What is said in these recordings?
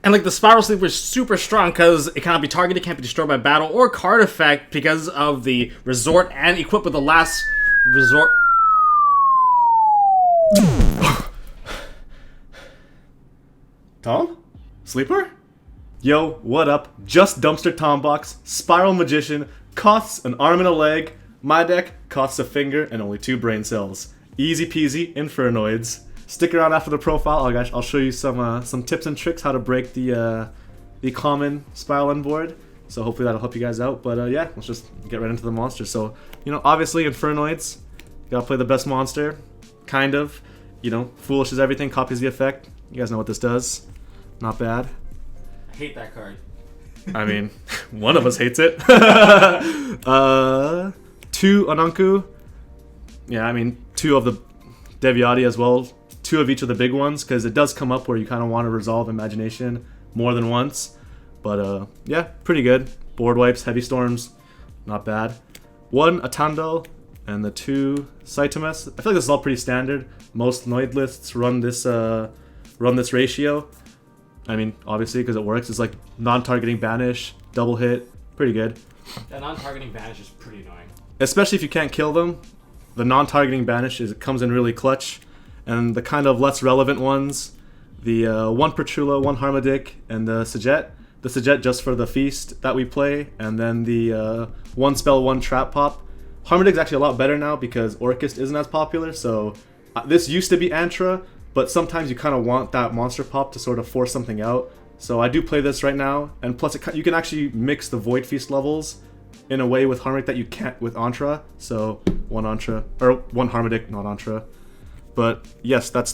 And like the Spiral Sleeper is super strong because it cannot be targeted, can't be destroyed by battle or card effect because of the resort and equipped with the last resort. Tom? Sleeper? Yo, what up? Just Dumpster Tombox, Spyral Magician, costs an arm and a leg. My deck costs a finger and only 2 brain cells. Easy peasy, Infernoids. Stick around after the profile. I'll show you some tips and tricks how to break the common Spyral end board. So hopefully that'll help you guys out. But yeah, let's just get right into the monster. So, you know, obviously Infernoids, you gotta play the best monster. Kind of. You know, foolish is everything, copies the effect. You guys know what this does. Not bad. I hate that card. I mean, one of us hates it. 2 Ananku. Yeah, I mean, 2 of the Deviati as well. 2 of each of the big ones, because it does come up where you kind of want to resolve Imagination more than once. But yeah, pretty good. Board wipes, heavy storms, not bad. 1 Atando and the 2 Saitamas. I feel like this is all pretty standard. Most Noid lists run this ratio. I mean, obviously, because it works. It's like non-targeting banish, double hit, pretty good. That non-targeting banish is pretty annoying. Especially if you can't kill them. The non-targeting banish comes in really clutch. And the kind of less relevant ones, the 1 Perchula, 1 Harmadic, and the Sajet. The Sajet just for the feast that we play, and then the 1 spell, 1 trap pop. Harmadic's actually a lot better now because Orchist isn't as popular, so this used to be Antra, but sometimes you kind of want that monster pop to sort of force something out. So I do play this right now, and plus you can actually mix the Void Feast levels in a way with Harmadic that you can't with Antra. So 1 Antra, or 1 Harmadic, not Antra. But yes, that's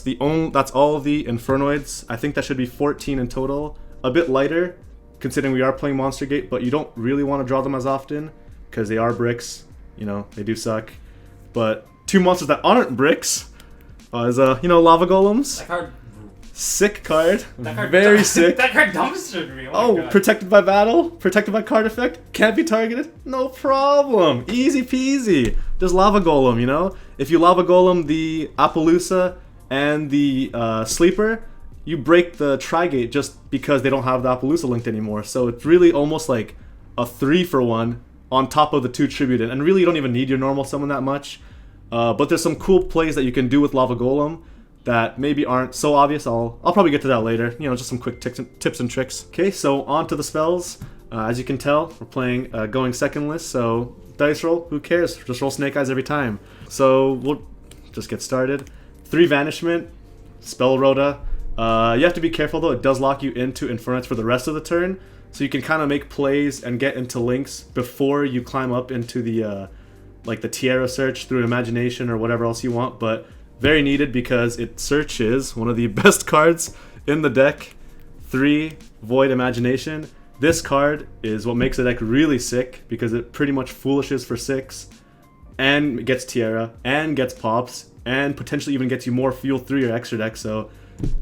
all of the Infernoids. I think that should be 14 in total. A bit lighter, considering we are playing Monster Gate, but you don't really want to draw them as often, because they are bricks. You know, they do suck. But 2 monsters that aren't bricks is, you know, Lava Golems. That card... Sick card. That card Very sick. That card dumpstered me. Oh, God. Protected by battle, protected by card effect, can't be targeted, no problem. Easy peasy. Just Lava Golem, you know? If you Lava Golem the Appaloosa and the Sleeper, you break the Trigate just because they don't have the Appaloosa linked anymore. So it's really almost like a 3-for-1 on top of the 2 Tributed. And really you don't even need your normal summon that much. But there's some cool plays that you can do with Lava Golem that maybe aren't so obvious. I'll probably get to that later. You know, just some quick tips and tricks. Okay, so on to the spells. As you can tell, we're playing going secondless, so dice roll, who cares? Just roll Snake Eyes every time. So we'll just get started. 3 Vanishment, Spell Rhoda. You have to be careful though, it does lock you into Infernoids for the rest of the turn, so you can kind of make plays and get into links before you climb up into the like the Tierra search through Imagination or whatever else you want, but very needed because it searches one of the best cards in the deck. 3 Void Imagination. This card is what makes the deck really sick because it pretty much foolishes for 6 and gets Tierra and gets pops and potentially even gets you more fuel through your extra deck. So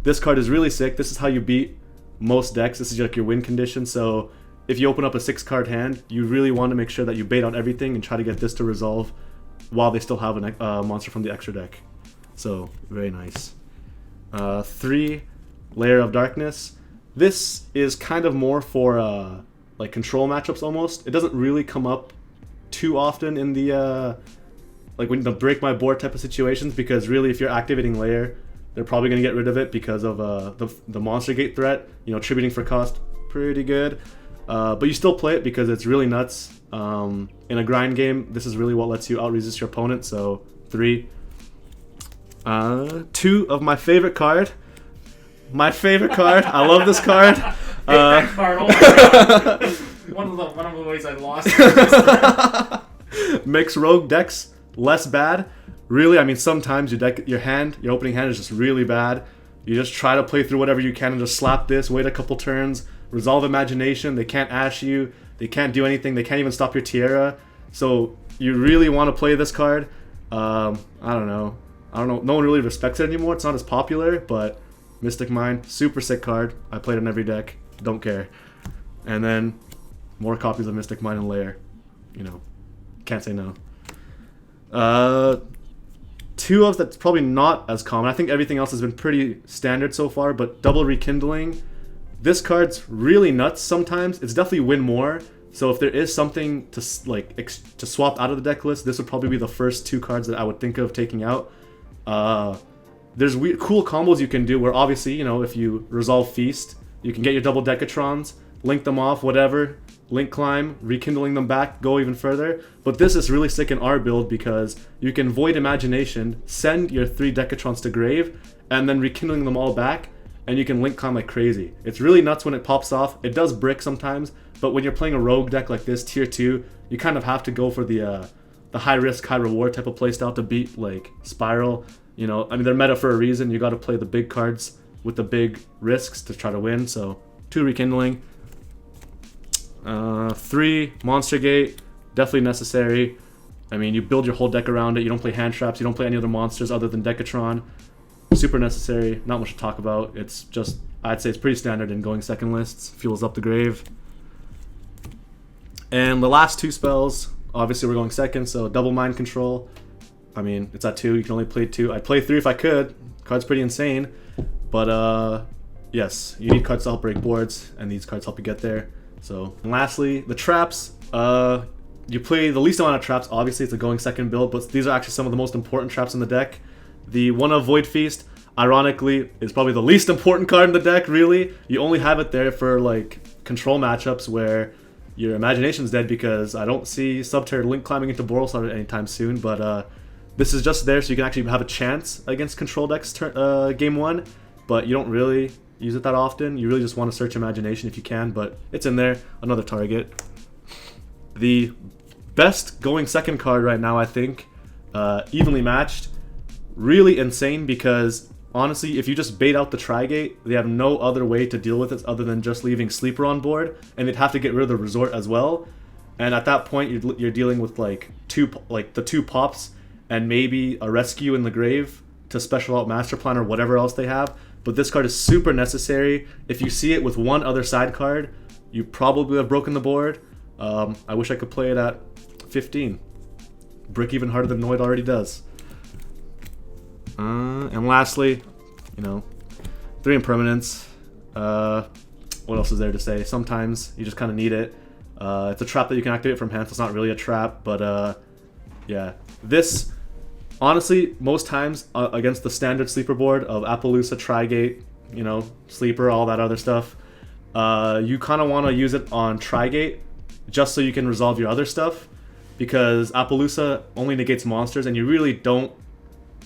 this card is really sick. This is how you beat most decks. This is like your win condition. So if you open up a 6-card hand, you really want to make sure that you bait out everything and try to get this to resolve while they still have a monster from the extra deck. So very nice. 3 Layer of Darkness. This is kind of more for like control matchups almost. It doesn't really come up too often in the like when the break my board type of situations, because really if you're activating Layer, they're probably going to get rid of it because of the Monster Gate threat. You know, tributing for cost, pretty good. But you still play it because it's really nuts. In a grind game, this is really what lets you out-resist your opponent, so 3. 2 of my favorite card. My favorite card. I love this card. That card. Oh my God. One of the ways I lost. Makes rogue decks less bad. Really, I mean, sometimes your opening hand is just really bad. You just try to play through whatever you can and just slap this, wait a couple turns, resolve Imagination. They can't ash you. They can't do anything. They can't even stop your Tierra. So you really want to play this card. I don't know. No one really respects it anymore. It's not as popular, but Mystic Mine, super sick card. I played it in every deck. Don't care. And then more copies of Mystic Mine and Lair. You know, can't say no. 2 of that's probably not as common. I think everything else has been pretty standard so far, but Double Rekindling. This card's really nuts sometimes. It's definitely win more. So if there is something to to swap out of the deck list, this would probably be the first 2 cards that I would think of taking out. There's cool combos you can do where obviously, you know, if you resolve Feast, you can get your double Decatrons, link them off, whatever, link climb, rekindling them back, go even further. But this is really sick in our build because you can Void Imagination, send your 3 Decatrons to grave, and then rekindling them all back, and you can link climb like crazy. It's really nuts when it pops off. It does brick sometimes, but when you're playing a rogue deck like this, tier 2, you kind of have to go for the high risk, high reward type of playstyle to beat like Spyral. You know, I mean, they're meta for a reason. You got to play the big cards with the big risks to try to win. So 2 rekindling, 3 monster gate, definitely necessary. I mean, you build your whole deck around it. You don't play hand traps. You don't play any other monsters other than Decatron. Super necessary. Not much to talk about. It's just, I'd say it's pretty standard in going second lists. Fuels up the grave. And the last 2 spells, obviously we're going second, so double mind control. I mean, it's at 2, you can only play 2. I'd play 3 if I could. Card's pretty insane. But yes, you need cards to help break boards, and these cards help you get there. So, and lastly, the traps. You play the least amount of traps, obviously it's a going second build, but these are actually some of the most important traps in the deck. The one of Void Feast, ironically, is probably the least important card in the deck, really. You only have it there for like control matchups where your imagination's dead, because I don't see Subterror link climbing into Boral anytime soon, but this is just there so you can actually have a chance against control decks game 1, but you don't really use it that often. You really just want to search imagination if you can, but it's in there. Another target. The best going second card right now, I think, evenly matched. Really insane because honestly, if you just bait out the Trigate, they have no other way to deal with it other than just leaving Sleeper on board, and they'd have to get rid of the Resort as well. And at that point, you're dealing with like the 2 pops and maybe a Rescue in the grave to special out Master Plan or whatever else they have. But this card is super necessary. If you see it with one other side card, you probably have broken the board. I wish I could play it at 15. Brick even harder than Noid already does. And lastly, you know, 3 impermanents. What else is there to say? Sometimes you just kind of need it. It's a trap that you can activate from hand, so it's not really a trap, but yeah. This, honestly, most times against the standard sleeper board of Appaloosa, Trigate, you know, Sleeper, all that other stuff, you kind of want to use it on Trigate just so you can resolve your other stuff, because Appaloosa only negates monsters, and you really don't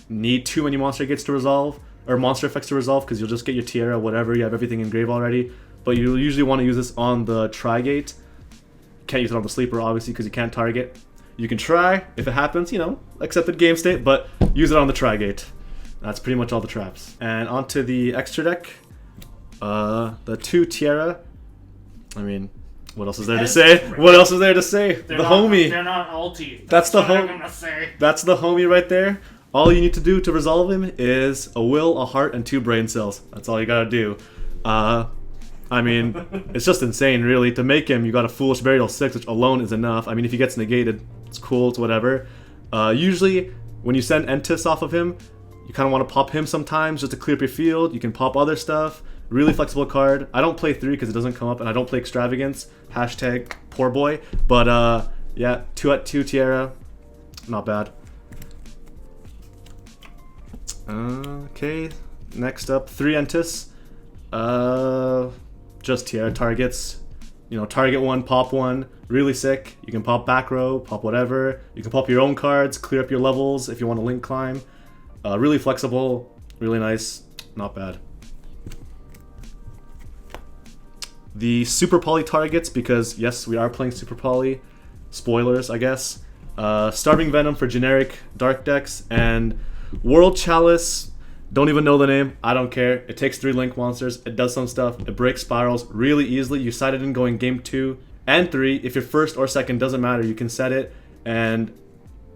need too many monster gates to resolve, or monster effects to resolve, because you'll just get your Tierra, whatever, you have everything in grave already. But you usually want to use this on the Trigate. Can't use it on the Sleeper, obviously, because you can't target. You can try, if it happens, you know, accepted game state, but use it on the Trigate. That's pretty much all the traps. And onto the extra deck. The 2 Tierra. I mean, what else is there to say? What else is there to say? The homie. They're not ulti. That's the what I'm gonna say. That's the homie right there. All you need to do to resolve him is a will, a heart, and 2 brain cells. That's all you gotta do. I mean, it's just insane, really. To make him, you got a Foolish Burial 6, which alone is enough. I mean, if he gets negated, it's cool, it's whatever. Usually, when you send Entis off of him, you kind of want to pop him sometimes just to clear up your field. You can pop other stuff. Really flexible card. I don't play 3 because it doesn't come up, and I don't play Extravagance. Hashtag poor boy. But yeah, 2 Tierra. Not bad. Okay, next up, 3 Entis. Just Tierra targets. You know, target 1, pop 1. Really sick. You can pop back row, pop whatever. You can pop your own cards, clear up your levels if you want to link climb. Really flexible, really nice, not bad. The Super Poly targets, because yes, we are playing Super Poly. Spoilers, I guess. Starving Venom for generic dark decks, and World Chalice. Don't even know the name. I don't care. It takes 3 link monsters. It does some stuff. It breaks Spyrals really easily. You sight it in going game 2 and 3. If you're first or second, doesn't matter. You can set it, and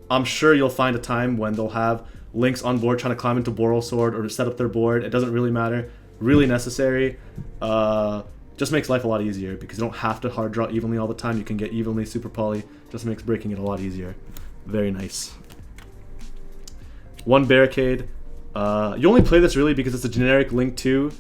I'm sure you'll find a time when they'll have links on board trying to climb into Boral Sword or to set up their board. It doesn't really matter. Really necessary. Just makes life a lot easier because you don't have to hard draw evenly all the time. You can get evenly Super Poly. Just makes breaking it a lot easier. Very nice. 1 Barricade. You only play this really because it's a generic Link 2.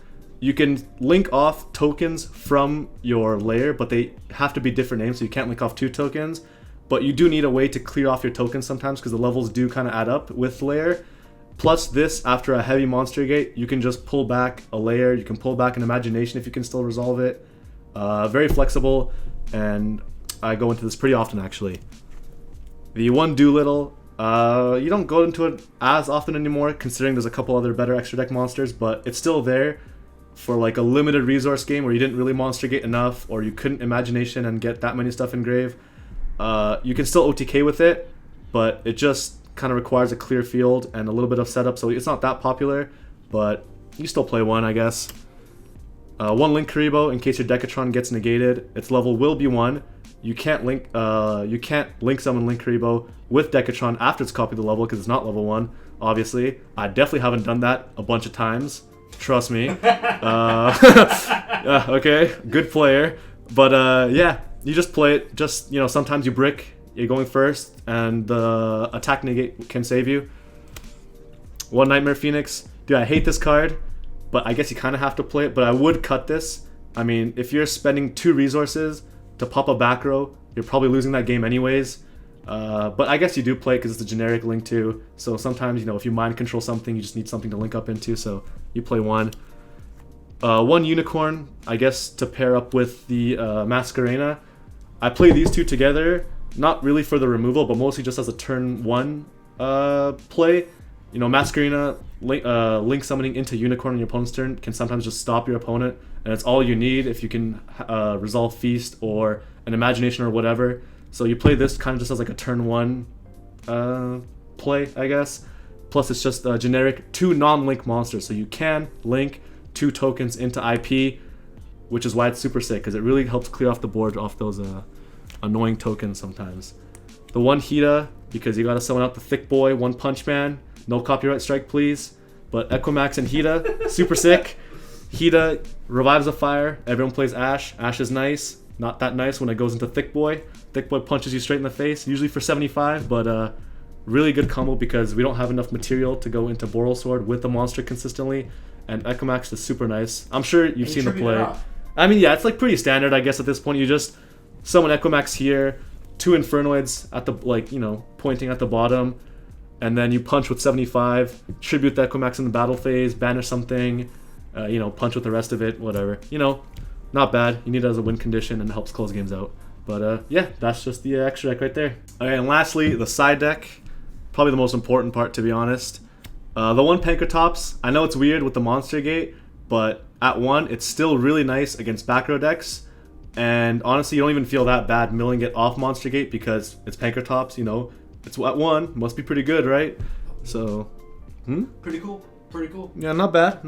you can link off tokens from your layer, but they have to be different names, so you can't link off 2 tokens. But you do need a way to clear off your tokens sometimes because the levels do kind of add up with layer. Plus this, after a heavy monster gate, you can just pull back a layer, you can pull back an imagination if you can still resolve it. Very flexible, and I go into this pretty often actually. The one Doolittle, you don't go into it as often anymore considering there's a couple other better extra deck monsters, but it's still there for like a limited resource game where you didn't really monster gate enough or you couldn't imagination and get that many stuff engrave. You can still OTK with it, but it just kind of requires a clear field and a little bit of setup, so it's not that popular, but you still play one, I guess. One Link Karibo in case your Decatron gets negated. Its level will be 1. You can't link summon Link Karibo with Decatron after it's copied the level because it's not level 1, obviously. I definitely haven't done that a bunch of times. Trust me. Okay, good player. But yeah, you just play it. Just, sometimes you brick. You're going first, and the attack negate can save you. One Nightmare Phoenix. Dude, I hate this card, but I guess you kind of have to play it. But I would cut this. I mean, if you're spending 2 resources to pop a back row, you're probably losing that game anyways. But I guess you do play it because it's a generic link too. So sometimes, if you mind control something, you just need something to link up into. So you play one. One Unicorn, I guess, to pair up with the Masquerena. I play these 2 together. Not really for the removal, but mostly just as a turn 1 play. Masquerena link summoning into Unicorn on your opponent's turn can sometimes just stop your opponent, and it's all you need if you can resolve Feast or an Imagination or whatever. So you play this kind of just as like a turn 1 play, I guess. Plus it's just a generic 2 non-link monsters, so you can link 2 tokens into IP, which is why it's super sick, because it really helps clear off the board off those annoying tokens sometimes. The one Hida, because you gotta summon out the thick boy, One Punch Man. No copyright strike, please. But Equimax and Hida, super sick. Hida revives a fire. Everyone plays Ash. Ash is nice. Not that nice when it goes into Thick Boy. Thick Boy punches you straight in the face, usually for 75, but really good combo because we don't have enough material to go into Boral Sword with the monster consistently. And Equimax is super nice. I'm sure you've seen the play. I mean, yeah, it's like pretty standard, I guess, at this point. You just summon Equimax here, 2 Infernoids at the, pointing at the bottom, and then you punch with 75, tribute the Equimax in the battle phase, banish something, punch with the rest of it, whatever. Not bad. You need it as a win condition and it helps close games out. But yeah, that's just the extra deck right there. Okay, and lastly, the side deck. Probably the most important part, to be honest. The one Pankratops, I know it's weird with the Monster Gate, but at 1, it's still really nice against back row decks. And honestly, you don't even feel that bad milling it off Monster Gate because it's Pankratops, It's at 1, must be pretty good, right? So, Pretty cool. Yeah, not bad.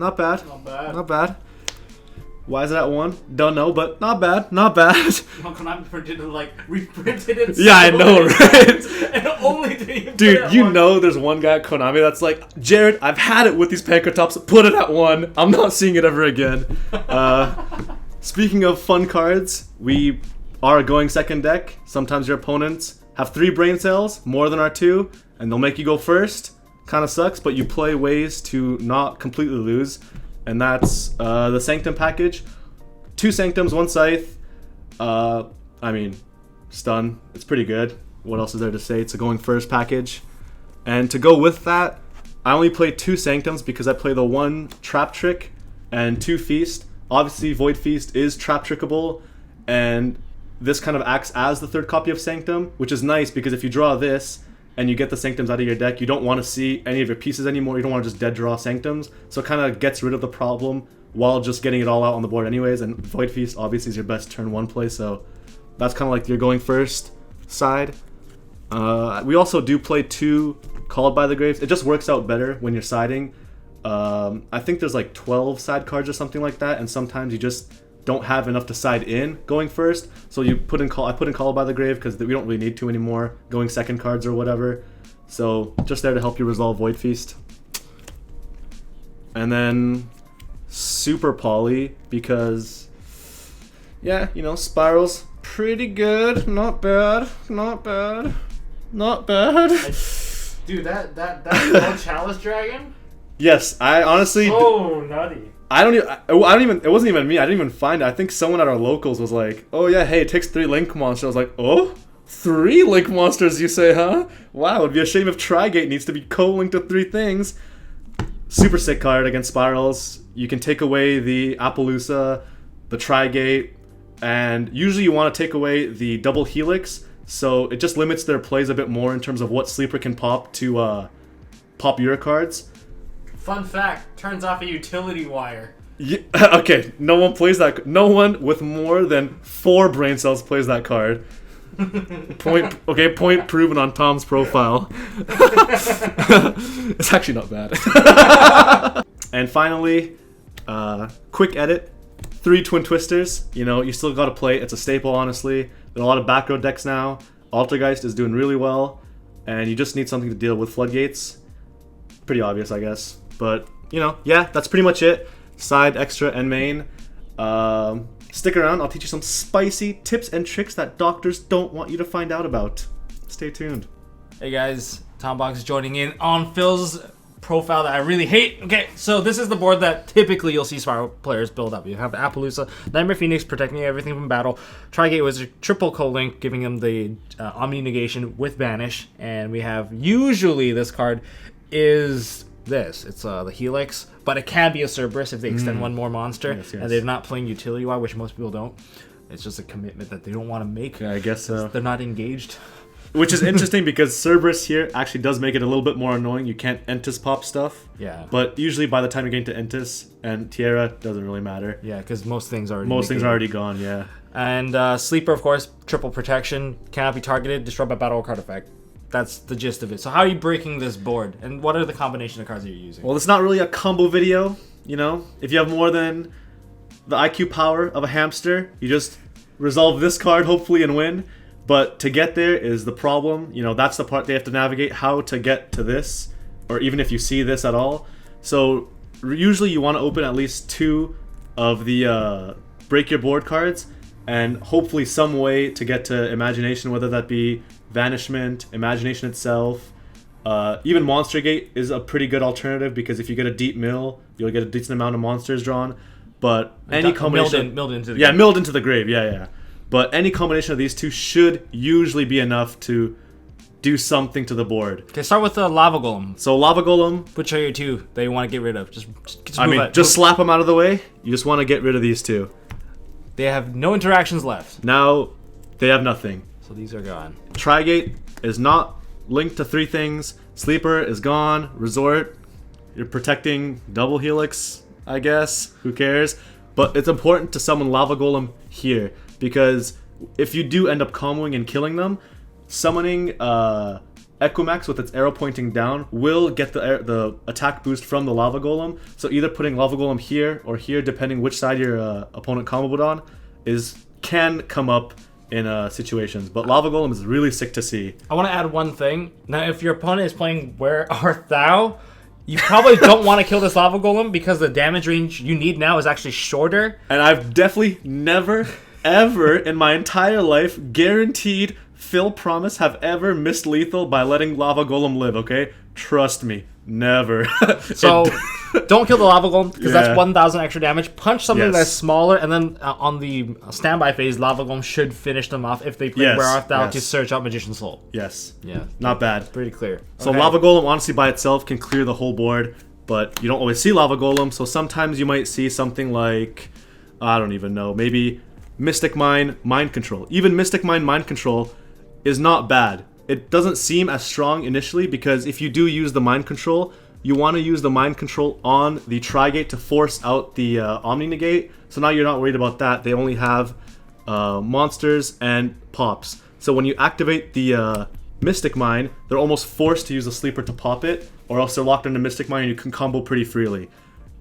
Why is it at 1? Don't know, but not bad. Konami reprinted it. Yeah, I know, right? And only did Dude, there's one guy at Konami that's like, Jared, I've had it with these Pankratops. Put it at 1. I'm not seeing it ever again. Speaking of fun cards, we are going second deck. Sometimes your opponents have 3 brain cells, more than our 2, and they'll make you go first. Kind of sucks, but you play ways to not completely lose. And that's the Sanctum package. 2 Sanctums, 1 Scythe. Stun. It's pretty good. What else is there to say? It's a going first package. And to go with that, I only play 2 Sanctums because I play the 1 Trap Trick and 2 Feast. Obviously, Void Feast is trap trickable, and this kind of acts as the 3rd copy of Sanctum, which is nice because if you draw this and you get the Sanctums out of your deck, you don't want to see any of your pieces anymore. You don't want to just dead draw Sanctums. So it kind of gets rid of the problem while just getting it all out on the board anyways. And Void Feast obviously is your best turn 1 play, so that's kind of like your going first side. We also do play 2 Called by the Graves. It just works out better when you're siding. I think there's like 12 side cards or something like that, and sometimes you just don't have enough to side in going first, so I put in Called by the Grave because we don't really need to anymore going second cards or whatever, so just there to help you resolve Void Feast. And then Super Poly because Spyrals pretty good, not bad. Dude, that Chalice Dragon? Yes, I honestly so nutty. I don't even. It wasn't even me. I didn't even find it. I think someone at our locals was like, "Oh yeah, hey, it takes 3 Link monsters." I was like, "Oh, 3 Link monsters, you say, huh? Wow, it'd be a shame if Trigate needs to be co-linked to 3 things." Super sick card against Spyrals. You can take away the Appaloosa, the Trigate, and usually you want to take away the double Helix, so it just limits their plays a bit more in terms of what sleeper can pop to pop your cards. Fun fact, turns off a utility wire. Yeah, okay, no one plays that. No one with more than 4 brain cells plays that card. Point proven on Tom's profile. It's actually not bad. And finally, quick edit. 3 Twin Twisters. You know, you still gotta play. It's a staple, honestly. There are a lot of back row decks now. Altergeist is doing really well. And you just need something to deal with Floodgates. Pretty obvious, I guess. But, you know, yeah, that's pretty much it. Side, extra, and main. Stick around, I'll teach you some spicy tips and tricks that doctors don't want you to find out about. Stay tuned. Hey guys, Tombox joining in on Phil's profile that I really hate. Okay, so this is the board that typically you'll see Spyral players build up. You have Appaloosa, Nightmare Phoenix protecting everything from battle, Trigate Wizard, triple co-link giving him the Omni negation with Banish, and we have usually this card is this. It's the Helix, but it can be a Cerberus if they extend one more monster, yes. and they're not playing utility wire, which most people don't. It's just a commitment that they don't want to make. Yeah, I guess so. They're not engaged. Which is interesting because Cerberus here actually does make it a little bit more annoying. You can't Entis pop stuff. Yeah. But usually by the time you're getting to Entis and Tierra, doesn't really matter. Yeah, because most things are already gone, yeah. And Sleeper, of course, triple protection, cannot be targeted, destroyed by battle or card effect. That's the gist of it. So how are you breaking this board? And what are the combination of cards that you're using? Well, it's not really a combo video, you know? If you have more than the IQ power of a hamster, you just resolve this card, hopefully, and win. But to get there is the problem. You know, that's the part they have to navigate, how to get to this, or even if you see this at all. So usually you want to open at least 2 of the break your board cards, and hopefully some way to get to Imagination, whether that be Vanishment, Imagination itself. Even Monster Gate is a pretty good alternative because if you get a deep mill, you'll get a decent amount of monsters drawn. But any combination... Milled into the grave. Milled into the grave, yeah. But any combination of these 2 should usually be enough to do something to the board. Okay, start with the Lava Golem. So Lava Golem... Which are your 2 that you want to get rid of? Just slap them out of the way. You just want to get rid of these 2. They have no interactions left. Now, they have nothing. So these are gone. Trigate is not linked to 3 things. Sleeper is gone. Resort, you're protecting double Helix, I guess. Who cares? But it's important to summon Lava Golem here, because if you do end up comboing and killing them, summoning Equimax with its arrow pointing down will get the attack boost from the Lava Golem. So either putting Lava Golem here or here, depending which side your opponent comboed on, can come up in situations. But Lava Golem is really sick to see. I want to add one thing. Now, if your opponent is playing Where Art Thou, you probably don't want to kill this Lava Golem because the damage range you need now is actually shorter. And I've definitely never, ever in my entire life guaranteed Phil Promise have ever missed lethal by letting Lava Golem live, okay? Trust me. Never. So, don't kill the Lava Golem, because that's 1,000 extra damage. Punch something that's smaller, and then on the standby phase, Lava Golem should finish them off if they play Where Art Thou to search out Magician's Soul. Yes. Yeah. Not bad. Pretty clear. So Lava Golem, honestly, by itself can clear the whole board, but you don't always see Lava Golem, so sometimes you might see something like, I don't even know, maybe Mystic Mine, Mind Control. Even Mystic Mine, Mind Control is not bad. It doesn't seem as strong initially because if you do use the Mind Control, you want to use the Mind Control on the Trigate to force out the Omni Negate. So now you're not worried about that. They only have monsters and pops. So when you activate the Mystic Mine, they're almost forced to use the Sleeper to pop it, or else they're locked into Mystic Mine and you can combo pretty freely.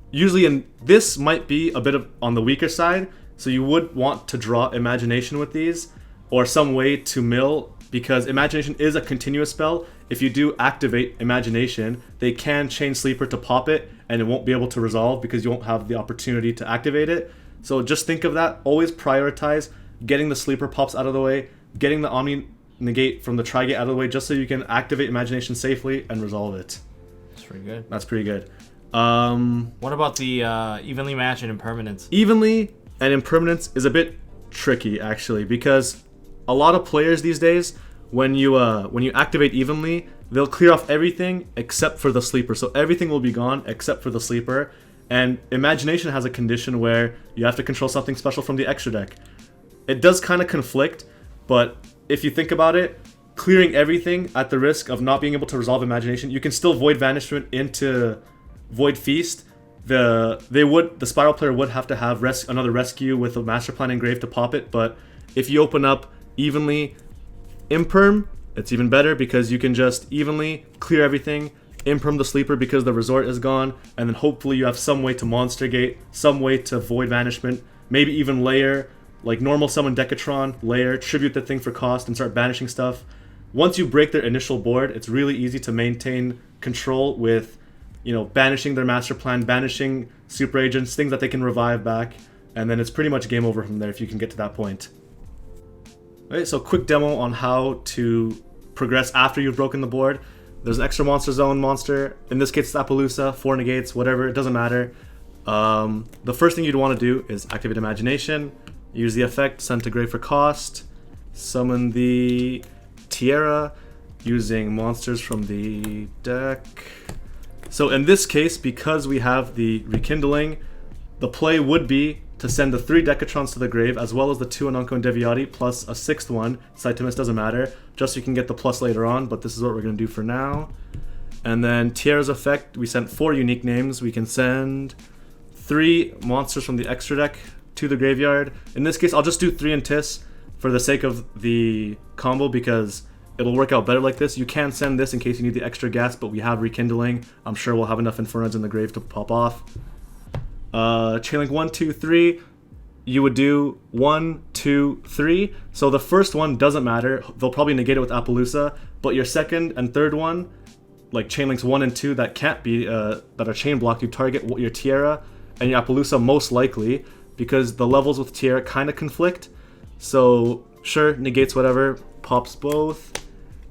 Usually this might be a bit on the weaker side, so you would want to draw Imagination with these, or some way to mill, because Imagination is a continuous spell. If you do activate Imagination, they can chain Sleeper to pop it, and it won't be able to resolve because you won't have the opportunity to activate it. So just think of that. Always prioritize getting the Sleeper pops out of the way, getting the Omni Negate from the Trigate out of the way, just so you can activate Imagination safely and resolve it. That's pretty good. That's pretty good. What about the evenly matched and impermanence? Evenly and impermanence is a bit tricky actually, because a lot of players these days, when you activate evenly, they'll clear off everything except for the sleeper. So everything will be gone except for the sleeper. And imagination has a condition where you have to control something special from the extra deck. It does kind of conflict, but if you think about it, clearing everything at the risk of not being able to resolve imagination, you can still void banishment into void feast. The Spyral player would have to have another rescue with a master plan engraved to pop it, but if you open up evenly imperm, it's even better because you can just evenly clear everything, imperm the sleeper because the resort is gone, and then hopefully you have some way to monster gate, some way to void banishment, maybe even layer, like normal summon Decatron, layer, tribute the thing for cost, and start banishing stuff. Once you break their initial board, it's really easy to maintain control with, banishing their master plan, banishing super agents, things that they can revive back, and then it's pretty much game over from there if you can get to that point. Alright, so quick demo on how to progress after you've broken the board. There's an extra monster zone monster. In this case, it's Appaloosa, 4 negates, whatever, it doesn't matter. The first thing you'd want to do is activate Imagination, use the effect, send to grave for cost, summon the Tiara using monsters from the deck. So in this case, because we have the Rekindling, the play would be to send the 3 Decatrons to the grave, as well as the 2 Ananko and Deviati, plus a 6th one. Cytimus doesn't matter, just so you can get the plus later on, but this is what we're going to do for now. And then Tiara's effect, we sent 4 unique names. We can send 3 monsters from the extra deck to the graveyard. In this case, I'll just do 3 in Tis for the sake of the combo, because it'll work out better like this. You can send this in case you need the extra gas, but we have Rekindling. I'm sure we'll have enough Infernoids in the grave to pop off. Chainlink 1, 2, 3. You would do 1, 2, 3. So the first one doesn't matter. They'll probably negate it with Appaloosa, but your second and third one, like Chainlinks 1 and 2, that can't be that are chain blocked, you target your Tiara and your Appaloosa most likely, because the levels with Tiara kind of conflict. So sure, negates whatever, pops both,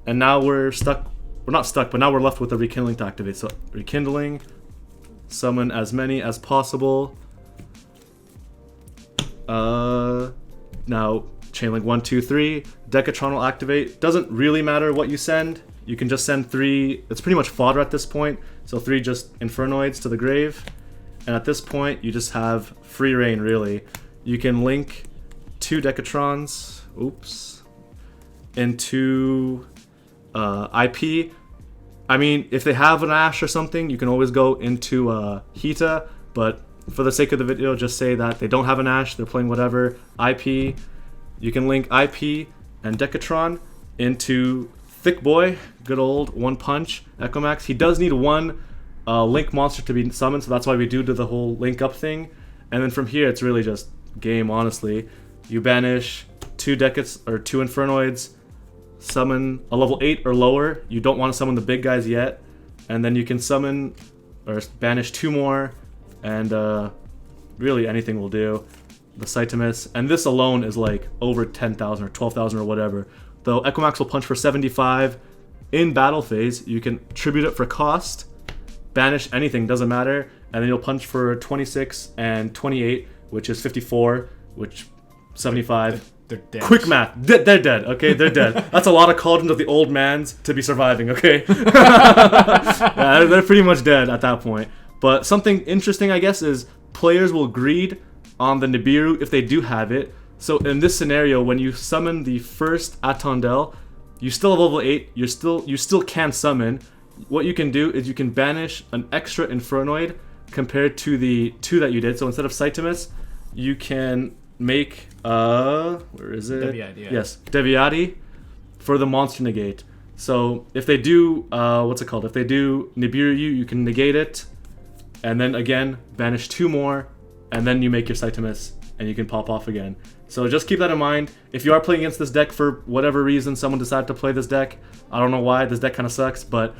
and now we're stuck. We're not stuck, but now we're left with a Rekindling to activate. So Rekindling, summon as many as possible. Now Chainlink 1, 2, 3. Decatron will activate. Doesn't really matter what you send. You can just send 3. It's pretty much fodder at this point. So 3 just Infernoids to the grave. And at this point, you just have free reign, really. You can link 2 Decatrons, into IP. I mean, if they have an Ash or something, you can always go into Hita, but for the sake of the video, just say that they don't have an Ash, they're playing whatever. IP, you can link IP and Decatron into Thick Boy, good old one punch, Echomax. He does need 1 link monster to be summoned, so that's why we do the whole link up thing. And then from here, it's really just game, honestly. You banish 2 Decats or 2 Infernoids, summon a level 8 or lower. You don't want to summon the big guys yet. And then you can summon or banish 2 more, and really anything will do. The Cytimus, and this alone is like over 10,000 or 12,000 or whatever. Though Echomax will punch for 75. In battle phase, you can tribute it for cost, banish anything, doesn't matter, and then you'll punch for 26 and 28, which is 54, which 75. They're dead. Quick math. They're dead, okay? They're dead. That's a lot of cauldrons of the old mans to be surviving, okay? Yeah, they're pretty much dead at that point. But something interesting, I guess, is players will greed on the Nibiru if they do have it. So in this scenario, when you summon the first Atondel, you still have level 8, you still can summon. What you can do is you can banish an extra Infernoid compared to the 2 that you did. So instead of Cytimus, you can make where is it? Deviati, yes, Deviati for the monster negate. So if they do what's it called? If they do Nibiru, you can negate it, and then again banish 2 more, and then you make your Cytimus, and you can pop off again. So just keep that in mind. If you are playing against this deck for whatever reason, someone decided to play this deck. I don't know why. This deck kind of sucks, but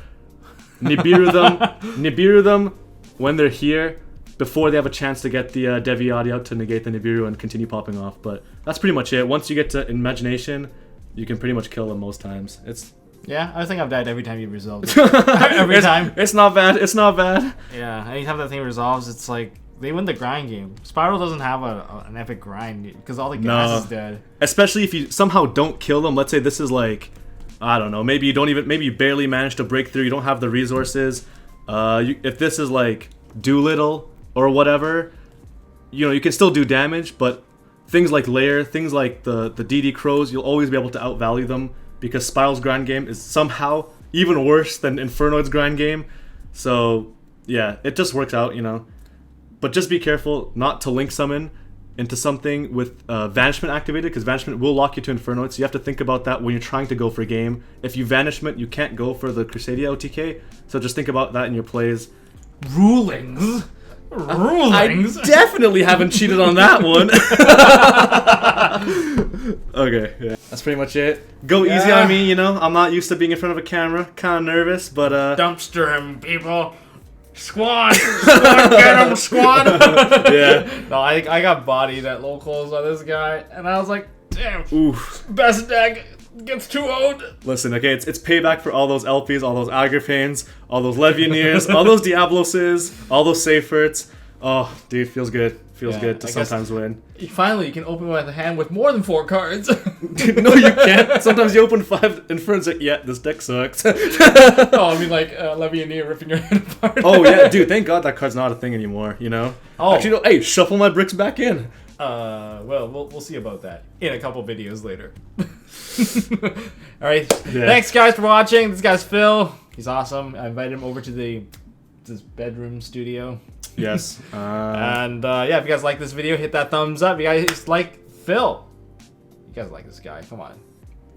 Nibiru them when they're here, before they have a chance to get the Deviati out to negate the Nibiru and continue popping off. But that's pretty much it. Once you get to Imagination, you can pretty much kill them most times. It's Yeah, I think I've died every time you resolved it. Every time. It's not bad. It's not bad. Yeah, anytime that thing resolves, it's like they win the grind game. Spyral doesn't have an epic grind because all the gas is dead. Especially if you somehow don't kill them. Let's say this is like, I don't know, maybe you barely manage to break through. You don't have the resources. If this is like Doolittle or whatever, you know, you can still do damage, but things like Lair, things like the DD Crows, you'll always be able to outvalue them because Spiral's grind game is somehow even worse than Infernoids grind game. So yeah, it just works out, you know. But just be careful not to link summon into something with Vanishment activated, because Vanishment will lock you to Infernoids, so you have to think about that when you're trying to go for a game. If you Vanishment, you can't go for the Crusadia OTK, so just think about that in your plays. Rulings? Rulings? I definitely haven't cheated on that one. Okay, yeah. That's pretty much it. Go easy on me, you know? I'm not used to being in front of a camera. Kind of nervous, but Dumpster him, people. Squad! Squad, get him, squad! Yeah. No, I got bodied at locals by this guy, and I was like, damn, oof. best deck gets 2-0'd. Listen, okay, it's payback for all those LPs, all those Agrippanes, all those Legionnaires, all those Diabloses, all those Seyferts. Oh, dude, feels good. Feels good to sometimes win. Finally, you can open with a hand with more than 4 cards. No, you can't. Sometimes you open 5 and friends like, yeah, this deck sucks. Oh, I mean like Legionnaire ripping your head apart. Oh yeah, dude, thank God that card's not a thing anymore, you know? Oh. Actually, no, hey, shuffle my bricks back in. Well, we'll see about that in a couple videos later. Alright, thanks guys for watching. This guy's Phil. He's awesome. I invited him over to this bedroom studio. Yes. And yeah, if you guys like this video, hit that thumbs up. If you guys like Phil, you guys like this guy. Come on.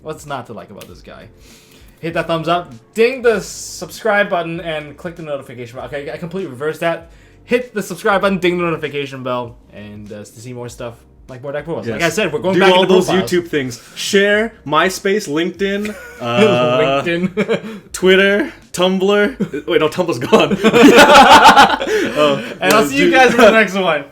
What's not to like about this guy? Hit that thumbs up. Ding the subscribe button and click the notification bell. Okay, I completely reversed that. Hit the subscribe button, ding the notification bell, and to see more stuff like more deck profiles. Yes. Like I said, we're going back to all those profiles. YouTube things. Share, MySpace, LinkedIn, LinkedIn, Twitter, Tumblr. Wait, no, Tumblr's gone. And I'll see you guys in the next one.